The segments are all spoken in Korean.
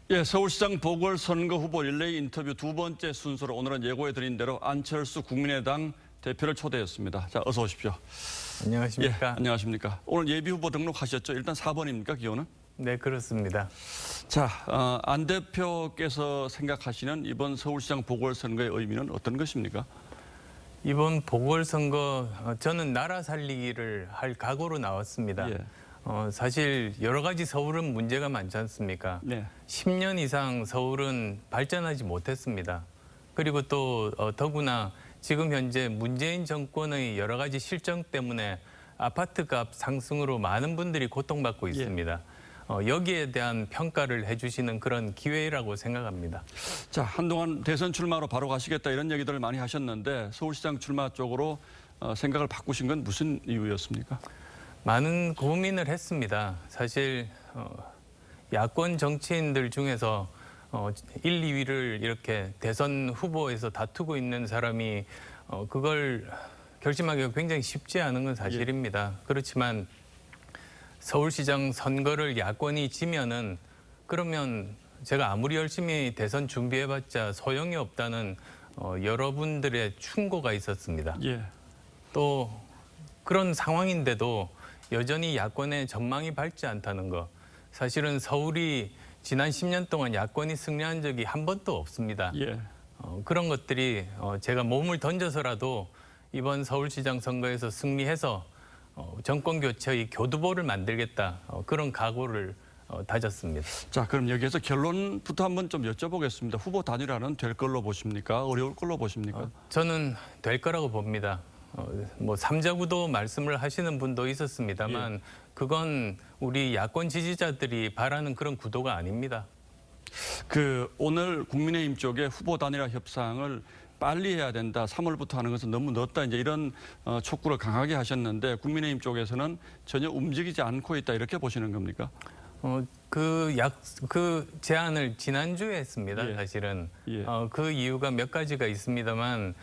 예, 서울시장 보궐선거 후보 릴레이 인터뷰 두 번째 순서로 오늘은 예고해드린 대로 안철수 국민의당 대표를 초대했습니다. 자, 어서 오십시오. 안녕하십니까? 예, 안녕하십니까? 오늘 예비후보 등록하셨죠? 일단 4번입니까, 기호는? 네, 그렇습니다. 자, 안 대표께서 생각하시는 이번 서울시장 보궐선거의 의미는 어떤 것입니까? 이번 보궐선거 저는 나라 살리기를 할 각오로 나왔습니다. 예. 사실 여러 가지 서울은 문제가 많지 않습니까? 네. 10년 이상 서울은 발전하지 못했습니다. 그리고 또 더구나 지금 현재 문재인 정권의 여러 가지 실정 때문에 아파트값 상승으로 많은 분들이 고통받고 있습니다. 여기에 대한 평가를 해주시는 그런 기회라고 생각합니다. 자, 한동안 대선 출마로 바로 가시겠다 이런 얘기들을 많이 하셨는데 서울시장 출마 쪽으로 생각을 바꾸신 건 무슨 이유였습니까? 많은 고민을 했습니다. 사실 야권 정치인들 중에서 1, 2위를 이렇게 대선 후보에서 다투고 있는 사람이 그걸 결심하기가 굉장히 쉽지 않은 건 사실입니다. 그렇지만 서울시장 선거를 야권이 지면은 그러면 제가 아무리 열심히 대선 준비해봤자 소용이 없다는 여러분들의 충고가 있었습니다. 예. 또 그런 상황인데도 여전히 야권의 전망이 밝지 않다는 거. 사실은 서울이 지난 10년 동안 야권이 승리한 적이 한 번도 없습니다. 예. 그런 것들이 제가 몸을 던져서라도 이번 서울시장 선거에서 승리해서 정권 교체의 교두보를 만들겠다. 그런 각오를 다졌습니다. 자, 그럼 여기에서 결론부터 한번 좀 여쭤보겠습니다. 후보 단일화는 될 걸로 보십니까? 어려울 걸로 보십니까? 저는 될 거라고 봅니다. 뭐 삼자구도 말씀을 하시는 분도 있었습니다만 그건 우리 야권 지지자들이 바라는 그런 구도가 아닙니다. 오늘 국민의힘 쪽에 후보 단일화 협상을 빨리 해야 된다. 3월부터 하는 것은 너무 늦다. 이제 이런 촉구를 강하게 하셨는데 국민의힘 쪽에서는 전혀 움직이지 않고 있다. 이렇게 보시는 겁니까? 그 제안을 지난주에 했습니다. 예. 사실은 예. 그 이유가 몇 가지가 있습니다만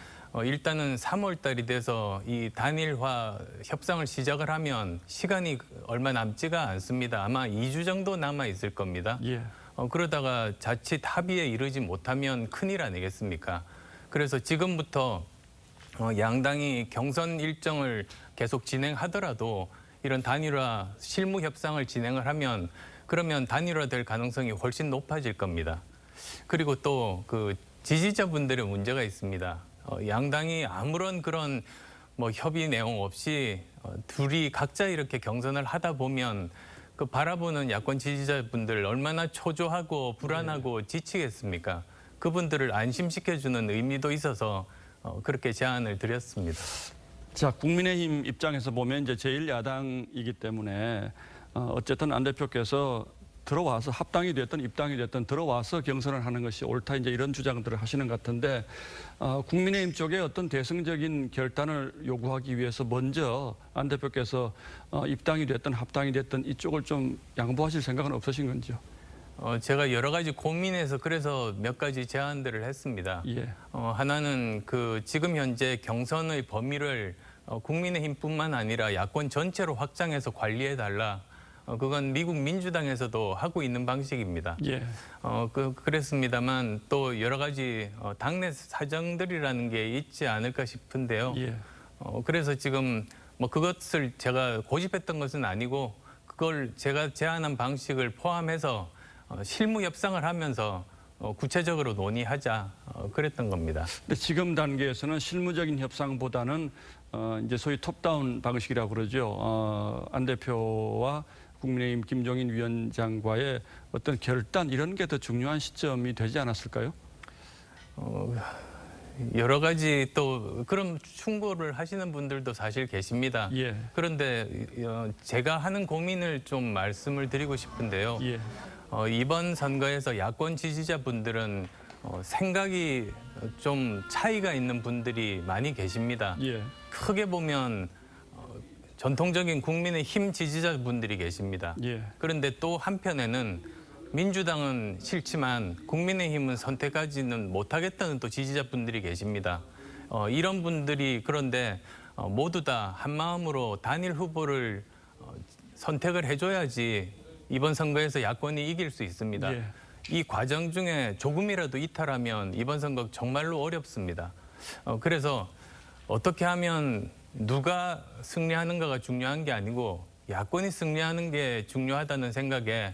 일단은 3월 달이 돼서 이 단일화 협상을 시작을 하면 시간이 얼마 남지가 않습니다. 아마 2주 정도 남아 있을 겁니다. 예. 그러다가 자칫 합의에 이르지 못하면 큰일 아니겠습니까? 그래서 지금부터 양당이 경선 일정을 계속 진행하더라도 이런 단일화 실무 협상을 진행을 하면 그러면 단일화될 가능성이 훨씬 높아질 겁니다. 그리고 또 그 지지자분들의 문제가 있습니다. 양당이 아무런 그런 뭐 협의 내용 없이 둘이 각자 이렇게 경선을 하다 보면 그 바라보는 야권 지지자분들 얼마나 초조하고 불안하고 지치겠습니까? 그분들을 안심시켜주는 의미도 있어서 그렇게 제안을 드렸습니다. 자, 국민의힘 입장에서 보면 이제 제1야당이기 때문에 어쨌든 안 대표께서 들어와서 합당이 됐든 입당이 됐든 들어와서 경선을 하는 것이 옳다 이제 이런 주장들을 하시는 것 같은데 국민의힘 쪽에 어떤 대승적인 결단을 요구하기 위해서 먼저 안 대표께서 입당이 됐든 합당이 됐든 이쪽을 좀 양보하실 생각은 없으신 건지요? 제가 여러 가지 고민해서 그래서 몇 가지 제안들을 했습니다. 예. 하나는 지금 현재 경선의 범위를 국민의힘뿐만 아니라 야권 전체로 확장해서 관리해달라. 그건 미국 민주당에서도 하고 있는 방식입니다. 예. 그랬습니다만 또 여러 가지 당내 사정들이라는 게 있지 않을까 싶은데요. 예. 그래서 지금 뭐 그것을 제가 고집했던 것은 아니고 그걸 제가 제안한 방식을 포함해서 실무 협상을 하면서 구체적으로 논의하자 그랬던 겁니다. 근데 지금 단계에서는 실무적인 협상보다는 이제 소위 톱다운 방식이라고 그러죠. 안 대표와 국민의힘 김종인 위원장과의 어떤 결단 이런 게 더 중요한 시점이 되지 않았을까요? 여러 가지 또 그런 충고를 하시는 분들도 사실 계십니다. 예. 그런데 제가 하는 고민을 좀 말씀을 드리고 싶은데요. 예. 이번 선거에서 야권 지지자분들은 생각이 좀 차이가 있는 분들이 많이 계십니다. 예. 크게 보면 전통적인 국민의힘 지지자분들이 계십니다. 예. 그런데 또 한편에는 민주당은 싫지만 국민의힘은 선택하지는 못하겠다는 또 지지자분들이 계십니다. 이런 분들이 그런데 모두 다 한마음으로 단일 후보를 선택을 해줘야지 이번 선거에서 야권이 이길 수 있습니다. 예. 이 과정 중에 조금이라도 이탈하면 이번 선거 정말로 어렵습니다. 그래서 어떻게 하면 누가 승리하는가가 중요한 게 아니고 야권이 승리하는 게 중요하다는 생각에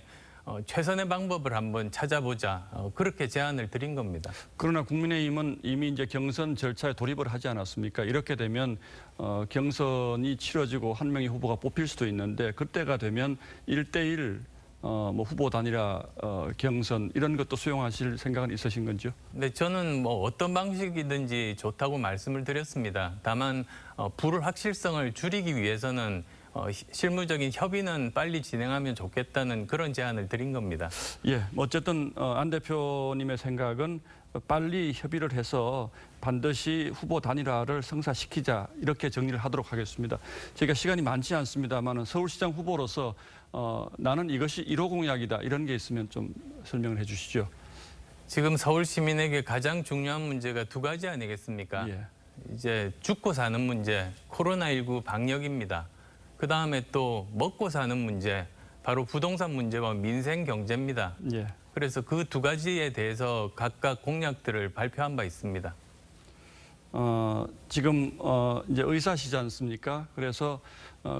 최선의 방법을 한번 찾아보자, 그렇게 제안을 드린 겁니다. 그러나 국민의힘은 이미 이제 경선 절차에 돌입을 하지 않았습니까? 이렇게 되면 경선이 치러지고 한 명의 후보가 뽑힐 수도 있는데 그때가 되면 1대1 뭐 후보 단일화 경선 이런 것도 수용하실 생각은 있으신 건지요? 네, 저는 뭐 어떤 방식이든지 좋다고 말씀을 드렸습니다. 다만 불확실성을 줄이기 위해서는 실무적인 협의는 빨리 진행하면 좋겠다는 그런 제안을 드린 겁니다. 예, 어쨌든 안 대표님의 생각은 빨리 협의를 해서 반드시 후보 단일화를 성사시키자 이렇게 정리를 하도록 하겠습니다. 저희가 시간이 많지 않습니다만 서울시장 후보로서 나는 이것이 1호 공약이다 이런 게 있으면 좀 설명을 해 주시죠. 지금 서울 시민에게 가장 중요한 문제가 두 가지 아니겠습니까? 예. 이제 죽고 사는 문제, 코로나19 방역입니다. 그다음에 또 먹고 사는 문제, 바로 부동산 문제와 민생 경제입니다. 예. 그래서 그 두 가지에 대해서 각각 공약들을 발표한 바 있습니다. 지금 이제 의사시지 않습니까? 그래서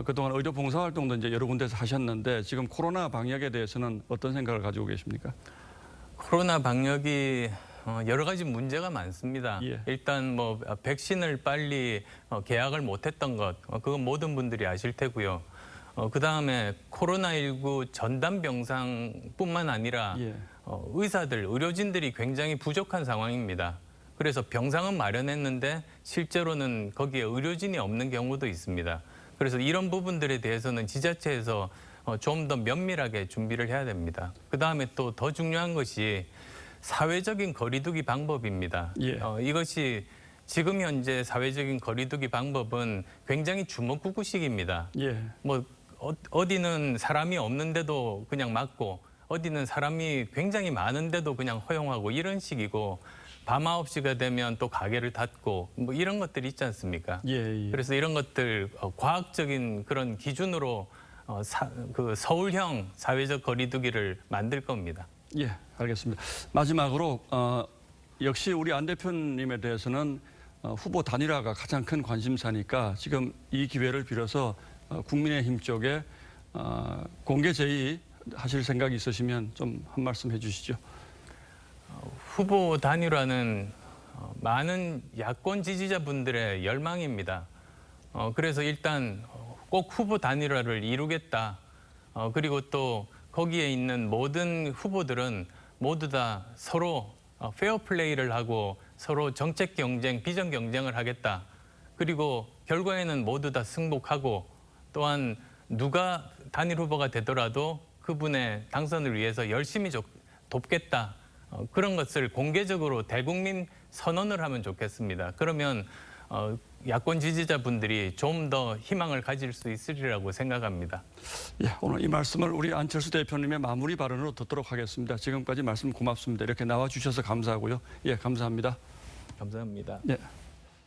그동안 의료 봉사 활동도 이제 여러 군데서 하셨는데 지금 코로나 방역에 대해서는 어떤 생각을 가지고 계십니까? 코로나 방역이 여러 가지 문제가 많습니다. 예. 일단 뭐 백신을 빨리 계약을 못했던 것, 그건 모든 분들이 아실 테고요. 그다음에 코로나19 전담 병상뿐만 아니라 예. 의사들, 의료진들이 굉장히 부족한 상황입니다. 그래서 병상은 마련했는데 실제로는 거기에 의료진이 없는 경우도 있습니다. 그래서 이런 부분들에 대해서는 지자체에서 좀 더 면밀하게 준비를 해야 됩니다. 그다음에 또 더 중요한 것이 사회적인 거리두기 방법입니다. 예. 이것이 지금 현재 사회적인 거리두기 방법은 굉장히 주먹구구식입니다. 예. 뭐 어디는 사람이 없는데도 그냥 막고 어디는 사람이 굉장히 많은데도 그냥 허용하고 이런 식이고 밤 9시가 되면 또 가게를 닫고 뭐 이런 것들이 있지 않습니까? 예. 예. 그래서 이런 것들 과학적인 그런 기준으로 그 서울형 사회적 거리두기를 만들 겁니다. 예, 알겠습니다. 마지막으로 역시 우리 안 대표님에 대해서는 후보 단일화가 가장 큰 관심사니까 지금 이 기회를 빌어서 국민의힘 쪽에 공개 제의하실 생각이 있으시면 좀 한 말씀 해주시죠. 후보 단일화는 많은 야권 지지자분들의 열망입니다. 그래서 일단 꼭 후보 단일화를 이루겠다. 그리고 또 거기에 있는 모든 후보들은 모두 다 서로 페어 플레이를 하고 서로 정책 경쟁, 비전 경쟁을 하겠다. 그리고 결과에는 모두 다 승복하고 또한 누가 단일 후보가 되더라도 그분의 당선을 위해서 열심히 돕겠다. 그런 것을 공개적으로 대국민 선언을 하면 좋겠습니다. 그러면 야권 지지자분들이 좀 더 희망을 가질 수 있으리라고 생각합니다. 예, 오늘 이 말씀을 우리 안철수 대표님의 마무리 발언으로 듣도록 하겠습니다. 지금까지 말씀 고맙습니다. 이렇게 나와주셔서 감사하고요. 예, 감사합니다. 감사합니다. 예.